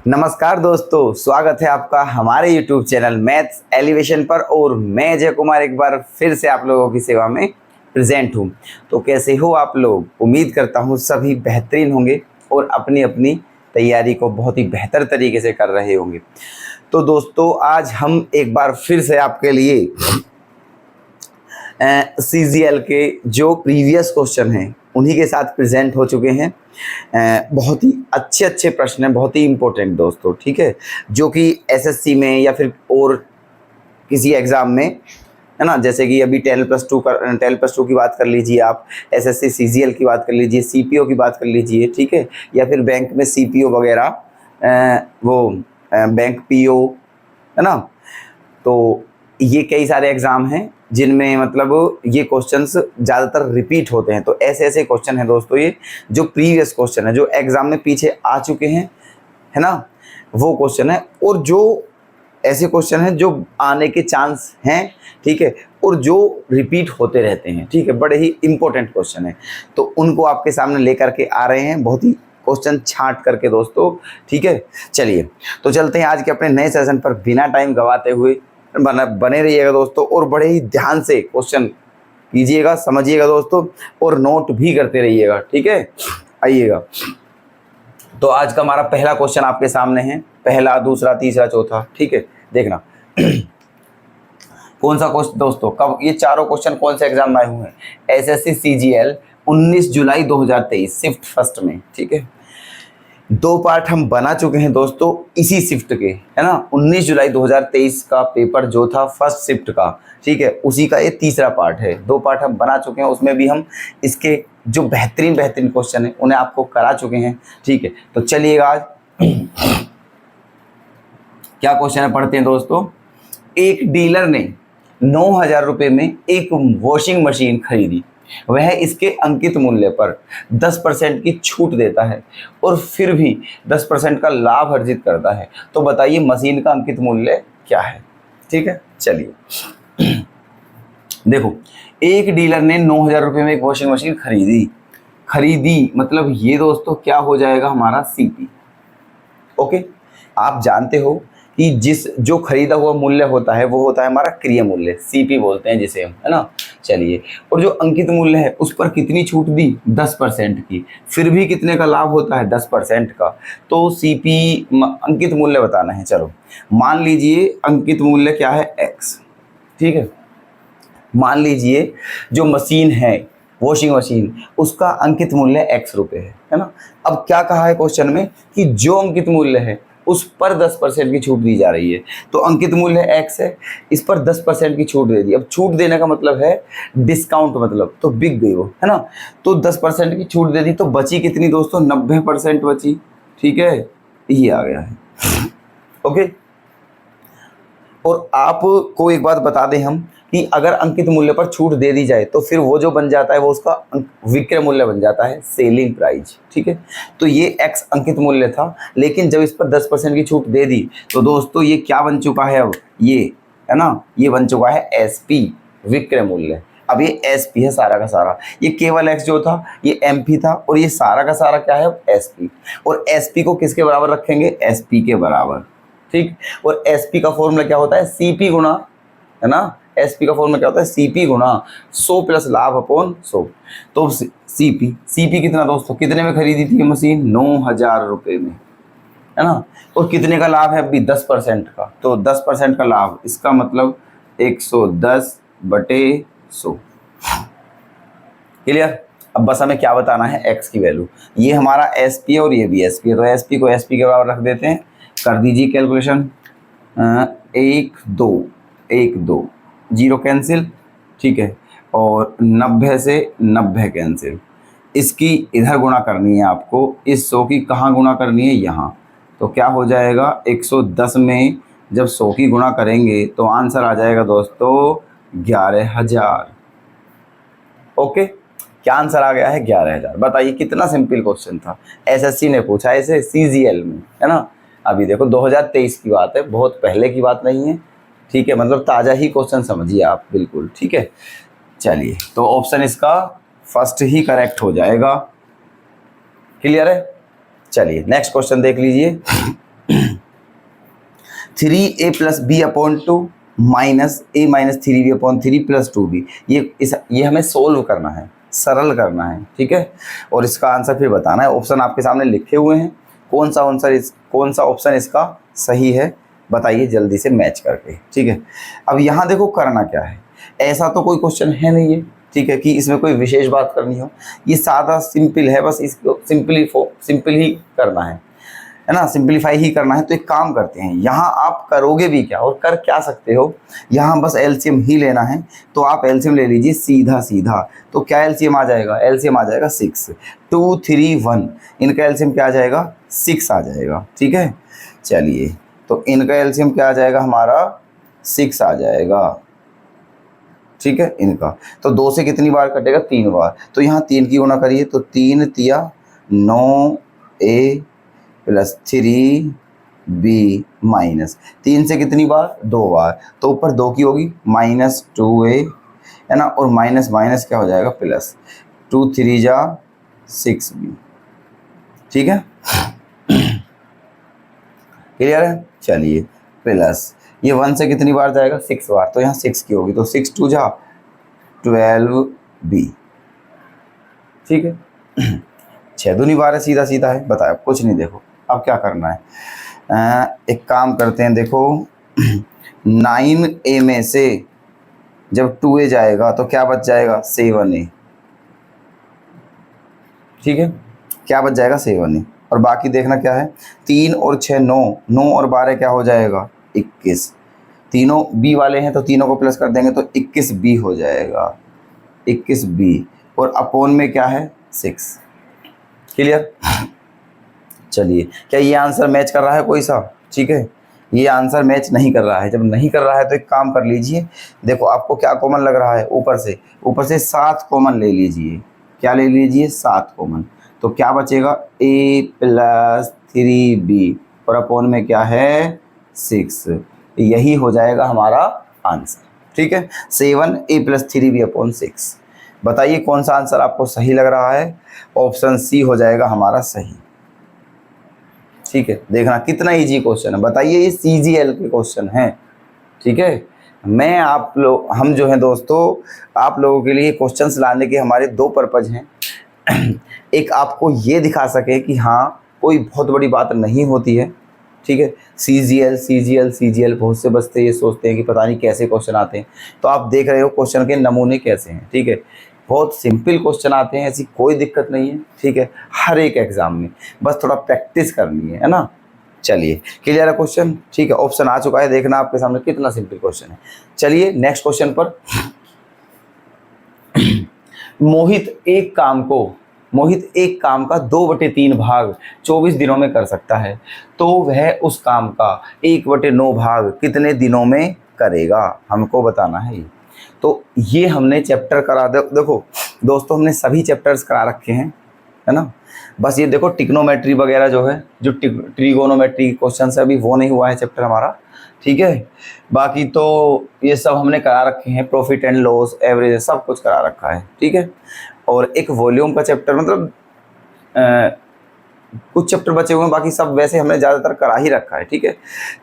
नमस्कार दोस्तों, स्वागत है आपका हमारे YouTube चैनल मैथ्स एलिवेशन पर। और मैं जय कुमार एक बार फिर से आप लोगों की सेवा में प्रेजेंट हूँ। तो कैसे हो आप लोग? उम्मीद करता हूँ सभी बेहतरीन होंगे और अपनी अपनी तैयारी को बहुत ही बेहतर तरीके से कर रहे होंगे। तो दोस्तों, आज हम एक बार फिर से आपके लिए CGL के जो प्रीवियस क्वेश्चन हैं उन्हीं के साथ प्रेजेंट हो चुके हैं। बहुत ही अच्छे प्रश्न हैं, बहुत ही इम्पोर्टेंट दोस्तों, ठीक है, जो कि SSC में या फिर और किसी एग्ज़ाम में, है ना, जैसे कि अभी 10+2 की बात कर लीजिए आप, SSC CGL की बात कर लीजिए, CPO की बात कर लीजिए, ठीक है, या फिर बैंक में CPO वगैरह, बैंक PO, है ना। तो ये कई सारे एग्ज़ाम हैं जिनमें मतलब ये क्वेश्चंस ज़्यादातर रिपीट होते हैं। तो ऐसे क्वेश्चन हैं दोस्तों, ये जो प्रीवियस क्वेश्चन है, जो एग्ज़ाम में पीछे आ चुके हैं, है ना, वो क्वेश्चन है। और जो ऐसे क्वेश्चन हैं जो आने के चांस हैं, ठीक है, और जो रिपीट होते रहते हैं, ठीक है, बड़े ही इंपॉर्टेंट क्वेश्चन है। तो उनको आपके सामने लेकर के आ रहे हैं, बहुत ही क्वेश्चन छांट करके दोस्तों, ठीक है। चलिए तो चलते हैं आज के अपने नए सेशन पर, बिना टाइम गवाते हुए बने रहिएगा दोस्तों, और बड़े ही ध्यान से क्वेश्चन कीजिएगा, समझिएगा दोस्तों, और नोट भी करते रहिएगा, ठीक है। आइएगा, तो आज का हमारा पहला क्वेश्चन आपके सामने है, पहला, दूसरा, तीसरा, चौथा, ठीक है, देखना। कौन सा क्वेश्चन दोस्तों, कब ये चारों क्वेश्चन कौन से एग्जाम में आए हुए हैं? SSC CGL 19 जुलाई 2023 शिफ्ट फर्स्ट में, ठीक है। 2 पार्ट हम बना चुके हैं दोस्तों इसी शिफ्ट के, है ना। 19 जुलाई 2023 का पेपर जो था फर्स्ट शिफ्ट का, ठीक है, उसी का ये तीसरा पार्ट है। 2 पार्ट हम बना चुके हैं, उसमें भी हम इसके जो बेहतरीन क्वेश्चन है उन्हें आपको करा चुके हैं, ठीक है। तो चलिएगा, आज क्या क्वेश्चन है पढ़ते हैं दोस्तों। एक डीलर ने 9,000 रुपये में एक वॉशिंग मशीन खरीदी। वह इसके अंकित मूल्य पर 10% की छूट देता है और फिर भी 10% का लाभ अर्जित करता है। तो बताइए मशीन का अंकित मूल्य क्या है, ठीक है। चलिए देखो, एक डीलर ने 9,000 रुपये में एक वॉशिंग मशीन खरीदी मतलब ये दोस्तों क्या हो जाएगा हमारा CP। ओके, आप जानते हो कि जो खरीदा हुआ मूल्य होता है वो होता है हमारा क्रिय मूल्य, CP बोलते हैं जिसे हम, है ना। चलिए, और जो अंकित मूल्य है उस पर कितनी छूट दी? 10% की। फिर भी कितने का लाभ होता है? 10% का। तो CP अंकित मूल्य बताना है। चलो मान लीजिए अंकित मूल्य क्या है? X, ठीक है। मान लीजिए जो मशीन है, वॉशिंग मशीन, उसका अंकित मूल्य X रुपये है ना। अब क्या कहा है क्वेश्चन में कि जो अंकित मूल्य है उस पर 10% की छूट दी जा रही है। तो अंकित मूल्य X है, इस पर 10% की छूट दे दी। अब छूट देने का मतलब है डिस्काउंट, मतलब तो बिक गई वो, है ना। तो 10% की छूट दे दी, तो बची कितनी दोस्तों? 90% बची, ठीक है, ये आ गया है। ओके, और आपको एक बात बता दें हम कि अगर अंकित मूल्य पर छूट दे दी जाए तो फिर वो जो बन जाता है वो उसका विक्रय मूल्य बन जाता है, सेलिंग प्राइस, ठीक है। तो ये X अंकित मूल्य था, लेकिन जब इस पर 10% की छूट दे दी तो दोस्तों ये क्या बन चुका है? अब ये, है ना, ये बन चुका है SP, विक्रय मूल्य। अब ये SP है सारा का सारा, ये केवल X जो था ये MP था, और ये सारा का सारा क्या है? SP। और SP को किसके बराबर रखेंगे? SP के बराबर, ठीक। और SP का फॉर्मूला क्या होता है? CP गुणा, है ना, SP का फॉर्मूला क्या होता है? CP गुणा 100 प्लस लाभ अपॉन 100। तो CP कितना दोस्तों? कितने में खरीदी थी ये मशीन? 9,000 रुपये में, है ना। और कितने का लाभ है अभी? 10% का। तो 10% का लाभ, इसका मतलब 110/100। क्लियर? अब बस हमें क्या बताना है? X की वैल्यू। ये हमारा SP है और ये भी SP है, तो SP को SP के बराबर रख देते हैं। कर दीजिए कैलकुलेशन। 1 2 जीरो कैंसिल, ठीक है, और 90 से 90 कैंसिल। इसकी इधर गुणा करनी है आपको, इस 100 की कहाँ गुणा करनी है? यहाँ। तो क्या हो जाएगा? 110 में जब 100 की गुणा करेंगे तो आंसर आ जाएगा दोस्तों 11,000। ओके, क्या आंसर आ गया है? 11,000। बताइए कितना सिंपल क्वेश्चन था। SSC ने पूछा इसे CGL में, है ना। अभी देखो 2023 की बात है, बहुत पहले की बात नहीं है, ठीक है, मतलब ताज़ा ही क्वेश्चन समझिए आप, बिल्कुल, ठीक है। चलिए, तो ऑप्शन इसका फर्स्ट ही करेक्ट हो जाएगा। क्लियर है? चलिए नेक्स्ट क्वेश्चन देख लीजिए। 3a plus B upon 2 minus a minus 3b upon 3 plus 2b। ये हमें सोल्व करना है, सरल करना है, ठीक है। और इसका आंसर फिर बताना है। ऑप्शन आपके सामने लिखे हुए हैं, कौन सा ऑप्शन इसका सही है बताइए जल्दी से मैच करके, ठीक है। अब यहाँ देखो करना क्या है, ऐसा तो कोई क्वेश्चन है नहीं है, ठीक है, कि इसमें कोई विशेष बात करनी हो। ये सादा सिंपल है, बस इसको सिंपल ही करना है ना, सिंपलीफाई ही करना है। तो एक काम करते हैं, यहाँ आप करोगे भी क्या और कर क्या सकते हो, यहाँ बस एलसीएम ही लेना है। तो आप एलसीएम ले लीजिए सीधा सीधा। तो क्या एलसीएम आ जाएगा, एलसीएम आ जाएगा 6, 2 3 1, इनका एलसीएम क्या आ जाएगा 6 आ जाएगा, ठीक है। चलिए तो इनका एलसीएम क्या आ जाएगा हमारा 6 आ जाएगा, ठीक है इनका। तो 2 से कितनी बार कटेगा 3 बार, तो यहाँ 3 की गुणा करिए, तो 3 तिया 9a प्लस 3b माइनस 3 से कितनी बार 2 बार, तो ऊपर 2 की होगी माइनस 2a है ना, और माइनस माइनस क्या हो जाएगा प्लस, 2 3 जा 6b, ठीक है। क्लियर है। चलिए प्लस ये 1 से कितनी बार जाएगा 6 बार, तो यहाँ 6 की होगी, तो 6 2 जा 12b, ठीक है। 6 दूनी 12 सीधा सीधा है, बताया कुछ नहीं। देखो अब क्या करना है, एक काम करते हैं, देखो 9a में से जब 2a जाएगा तो क्या बच जाएगा 7a, ठीक है, क्या बच जाएगा 7a। और बाकी देखना क्या है, 3 और 6 9, 9 और 12 क्या हो जाएगा 21, तीनों b वाले हैं तो तीनों को प्लस कर देंगे तो 21b हो जाएगा, 21b, और अपोन में क्या है 6। क्लियर। चलिए क्या ये आंसर मैच कर रहा है कोई सा, ठीक है, ये आंसर मैच नहीं कर रहा है। जब नहीं कर रहा है तो एक काम कर लीजिए, देखो आपको क्या कॉमन लग रहा है, ऊपर से 7 कॉमन ले लीजिए। क्या ले लीजिए 7 कॉमन, तो क्या बचेगा a प्लस 3b और अपोन में क्या है 6, यही हो जाएगा हमारा आंसर, ठीक है। 7a plus 3b upon 6। बताइए कौन सा आंसर आपको सही लग रहा है, ऑप्शन सी हो जाएगा हमारा सही, ठीक है। देखना कितना इजी क्वेश्चन है, बताइए ये CGL के क्वेश्चन हैं, ठीक है। हम जो हैं दोस्तों आप लोगों के लिए क्वेश्चंस लाने के हमारे 2 पर्पज हैं। एक आपको ये दिखा सके कि हाँ कोई बहुत बड़ी बात नहीं होती है, ठीक है। CGL बहुत से बच्चे ये सोचते हैं कि पता नहीं कैसे क्वेश्चन आते हैं, तो आप देख रहे हो क्वेश्चन के नमूने कैसे हैं, ठीक है। बहुत सिंपल क्वेश्चन आते हैं, ऐसी कोई दिक्कत नहीं है, ठीक है, हर एक एग्जाम में, बस थोड़ा प्रैक्टिस करनी है ना। चलिए क्लियर है क्वेश्चन, ठीक है। ऑप्शन आ चुका है, देखना आपके सामने कितना सिंपल क्वेश्चन है। चलिए नेक्स्ट क्वेश्चन पर। मोहित एक काम का 2/3 भाग 24 दिनों में कर सकता है, तो वह उस काम का 1/9 भाग कितने दिनों में करेगा, हमको बताना है ये। तो ये हमने चैप्टर करा देखो दोस्तों, हमने सभी चैप्टर्स करा रखे हैं, है ना। बस ये देखो टिग्नोमेट्री वगैरह जो है, जो ट्रिगोनोमेट्री क्वेश्चन है, अभी वो नहीं हुआ है चैप्टर हमारा, ठीक है। बाकी तो ये सब हमने करा रखे हैं, प्रॉफिट एंड लॉस, एवरेज, सब कुछ करा रखा है, ठीक है। और एक वॉल्यूम का चैप्टर, मतलब कुछ चैप्टर बचे हुए हैं, बाकी सब वैसे हमने ज़्यादातर करा ही रखा है, ठीक है।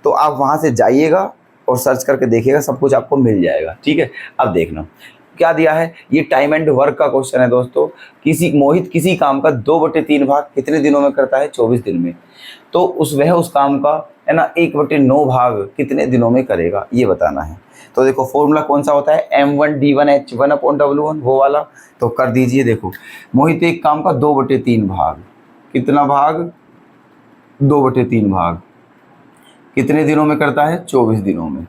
तो आप वहाँ से जाइएगा और सर्च करके देखिएगा, सब कुछ आपको मिल जाएगा, ठीक है। अब देखना क्या दिया है, ये टाइम एंड वर्क का क्वेश्चन है दोस्तों। मोहित किसी काम का 2/3 भाग कितने दिनों में करता है, 24 दिन में, तो वह उस काम का है ना 1/9 भाग कितने दिनों में करेगा, ये बताना है। तो देखो फॉर्मूला कौन सा होता है, M1D1H1/W1, वो वाला। तो कर दीजिए, देखो मोहित एक काम का 2/3 भाग, कितना भाग 2/3 भाग कितने दिनों में करता है, 24 दिनों में,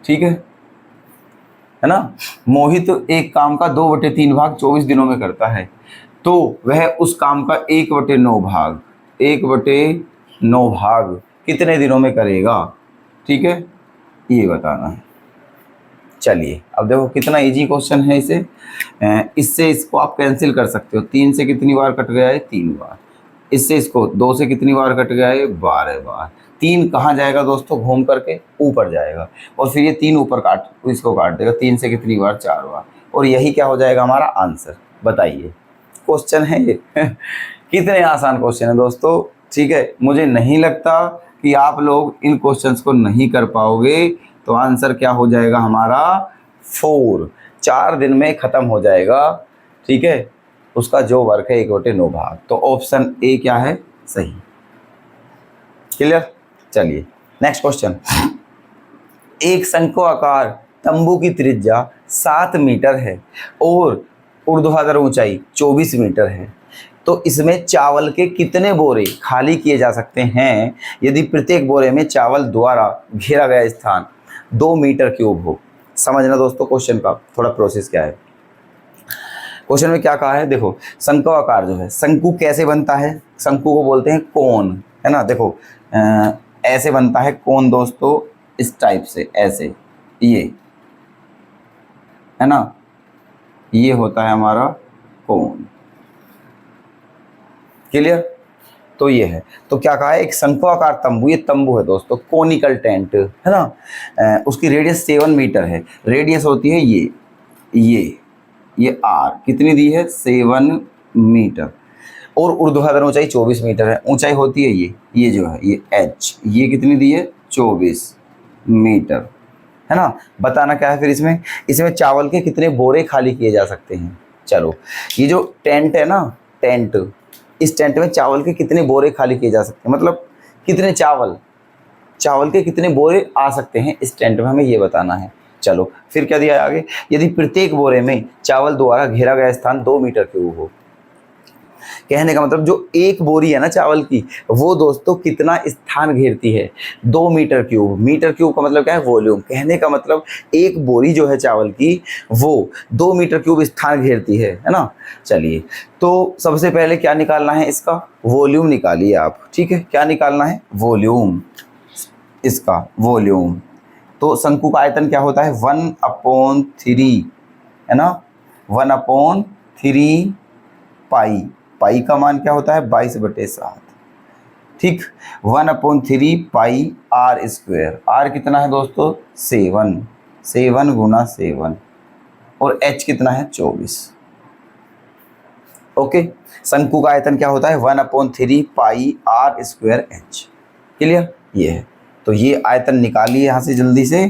ठीक है ना। मोहित एक काम का 2/3 भाग 24 दिनों में करता है, तो वह उस काम का 1/9 भाग कितने दिनों में करेगा, ठीक है, ये बताना है। चलिए अब देखो कितना इजी क्वेश्चन है, इससे इसको आप कैंसिल कर सकते हो। 3 से कितनी बार कट गया है, 3 बार। इससे इसको 2 से कितनी बार कट गया है, 12 बार। 3 कहाँ जाएगा दोस्तों, घूम करके ऊपर जाएगा, और फिर ये 3 ऊपर इसको काट देगा। 3 से कितनी बार, 4 बार, और यही क्या हो जाएगा हमारा आंसर। बताइए क्वेश्चन है ये कितने आसान क्वेश्चन है दोस्तों, ठीक है। मुझे नहीं लगता कि आप लोग इन क्वेश्चंस को नहीं कर पाओगे, तो आंसर क्या हो जाएगा हमारा 4। 4 दिन में खत्म हो जाएगा, ठीक है। उसका जो वर्क है 1/9 भाग। तो ऑप्शन ए क्या है सही। क्लियर। चलिए नेक्स्ट क्वेश्चन। एक शंक्वाकार तंबू की त्रिज्या 7 मीटर है और ऊर्ध्वाधर ऊंचाई 24 मीटर है, तो इसमें चावल के कितने बोरे खाली किए जा सकते हैं यदि प्रत्येक बोरे में चावल द्वारा घेरा गया स्थान 2 मीटर क्यूब हो। समझना दोस्तों क्वेश्चन का थोड़ा प्रोसेस क्या है। क्वेश्चन में क्या कहा है, देखो शंक्वाकार जो है, शंकु कैसे बनता है, शंकु को बोलते हैं कोन, है ना। देखो ऐसे बनता है कोन दोस्तों, इस टाइप से, ऐसे, ये है ना, ये होता है हमारा कोन। क्लियर। तो ये है, तो क्या कहा है, एक शंक्वाकार तंबू, ये तंबू है दोस्तों, कोनिकल टेंट, है ना। उसकी रेडियस 7 मीटर है। रेडियस होती है ये आर कितनी दी है 7 मीटर, और ऊर्ध्वाधर ऊंचाई 24 मीटर है। ऊंचाई होती है ये जो है ये एच, ये कितनी दी है 24 मीटर, है ना। बताना क्या है फिर इसमें चावल के कितने बोरे खाली किए जा सकते हैं। चलो ये जो टेंट है ना, टेंट, इस टेंट में चावल के कितने बोरे खाली किए जा सकते हैं, मतलब कितने चावल के कितने बोरे आ सकते हैं इस टेंट में, हमें ये बताना है। चलो फिर क्या दिया है आगे, यदि प्रत्येक बोरे में चावल द्वारा घेरा गया स्थान 2 मीटर क्यूब हो। कहने का मतलब जो एक बोरी है ना चावल की, वो दोस्तों कितना स्थान घेरती है 2 मीटर क्यूब। मीटर क्यूब का मतलब क्या है वॉल्यूम। कहने का मतलब एक बोरी जो है चावल की वो 2 मीटर क्यूब स्थान घेरती है ना। चलिए तो सबसे पहले क्या निकालना है, इसका वॉल्यूम निकालिए आप, ठीक है। क्या निकालना है वॉल्यूम, इसका वॉल्यूम। तो शंकु का आयतन क्या होता है 1/3, है ना, 1/3 पाई। पाई का मान क्या होता है 22/7, ठीक। 1/3 पाई आर स्क्वायर। आर कितना है दोस्तों 7 गुना 7, और एच कितना है 24। ओके, शंकु का आयतन क्या होता है 1/3 पाई आर स्क्वायर एच। क्लियर। ये है, तो ये आयतन निकालिए यहाँ से जल्दी से।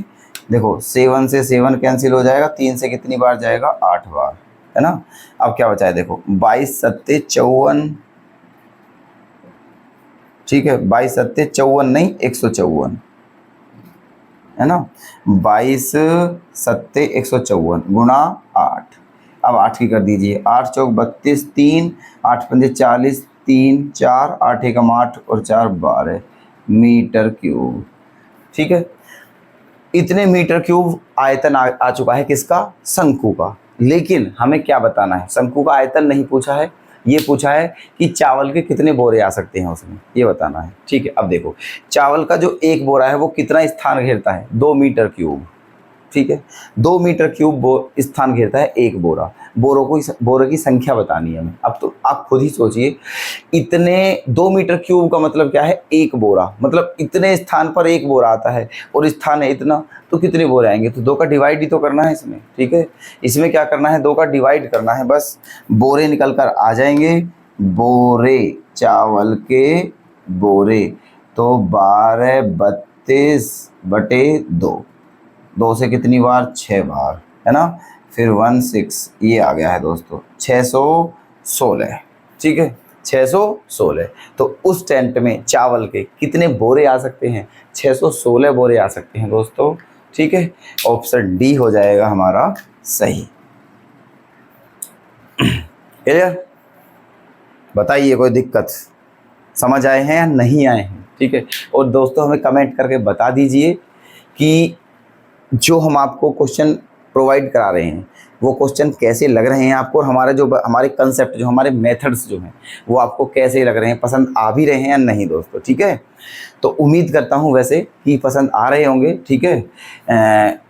देखो 7 से 7 कैंसिल हो जाएगा, 3 से कितनी बार जाएगा 8 बार, है ना। अब क्या बचा है देखो 22 सत्ते 54, ठीक है, 22 सत्ते 54 नहीं 154, है ना। 22 सत्ते 154 गुणा 8। अब 8 की कर दीजिए, 8 चौक 32, 3 8 पंजे 40, 3 4 8 एकम 8 और 4 12 मीटर क्यूब, ठीक है। इतने मीटर क्यूब आयतन आ चुका है किसका शंकु का। लेकिन हमें क्या बताना है, शंकु का आयतन नहीं पूछा है, ये पूछा है कि चावल के कितने बोरे आ सकते हैं उसमें, ये बताना है, ठीक है। अब देखो चावल का जो एक बोरा है वो कितना स्थान घेरता है 2 मीटर क्यूब, ठीक है। 2 मीटर क्यूब स्थान घेरता है एक बोरा। बोरों की संख्या बतानी है हमें। अब तो आप खुद ही सोचिए, इतने 2 मीटर क्यूब का मतलब क्या है एक बोरा, मतलब इतने स्थान पर एक बोरा आता है, और स्थान है इतना, तो कितने बोरे आएंगे, तो 2 का डिवाइड ही तो करना है इसमें, ठीक है। इसमें क्या करना है 2 का डिवाइड करना है, बस बोरे निकल कर आ जाएंगे। बोरे, चावल के बोरे, तो 12/32, 2 से कितनी बार 6 बार, है ना। फिर 16, ये आ गया है दोस्तों 616, ठीक है, 616। तो उस टेंट में चावल के कितने बोरे आ सकते हैं 616 बोरे आ सकते हैं दोस्तों, ठीक है। ऑप्शन डी हो जाएगा हमारा सही। क्लियर। बताइए कोई दिक्कत, समझ आए हैं या नहीं आए हैं, ठीक है। और दोस्तों हमें कमेंट करके बता दीजिए कि जो हम आपको क्वेश्चन प्रोवाइड करा रहे हैं वो क्वेश्चन कैसे लग रहे हैं आपको, और हमारे कंसेप्ट जो हमारे मेथड्स जो हैं वो आपको कैसे लग रहे हैं, पसंद आ भी रहे हैं या नहीं दोस्तों, ठीक है। तो उम्मीद करता हूं वैसे कि पसंद आ रहे होंगे, ठीक है।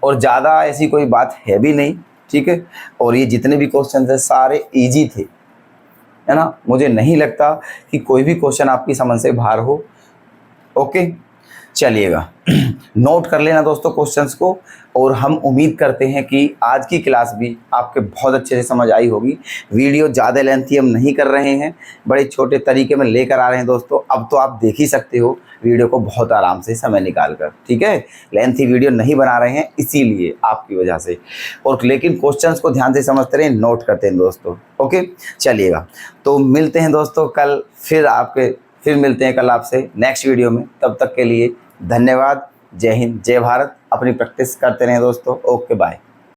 और ज़्यादा ऐसी कोई बात है भी नहीं, ठीक है। और ये जितने भी क्वेश्चन थे सारे ईजी थे, है ना। मुझे नहीं लगता कि कोई भी क्वेश्चन आपकी समझ से बाहर हो। ओके चलिएगा नोट कर लेना दोस्तों क्वेश्चंस को, और हम उम्मीद करते हैं कि आज की क्लास भी आपके बहुत अच्छे से समझ आई होगी। वीडियो ज़्यादा लेंथी हम नहीं कर रहे हैं, बड़े छोटे तरीके में लेकर आ रहे हैं दोस्तों। अब तो आप देख ही सकते हो वीडियो को बहुत आराम से समय निकाल कर, ठीक है। लेंथी वीडियो नहीं बना रहे हैं इसीलिए, आपकी वजह से। और लेकिन क्वेश्चंस को ध्यान से समझते रहें, नोट करते हैं दोस्तों। ओके, चलिएगा तो मिलते हैं दोस्तों कल, फिर मिलते हैं कल आपसे नेक्स्ट वीडियो में। तब तक के लिए धन्यवाद। जय हिंद, जय भारत। अपनी प्रैक्टिस करते रहें दोस्तों। Okay, bye.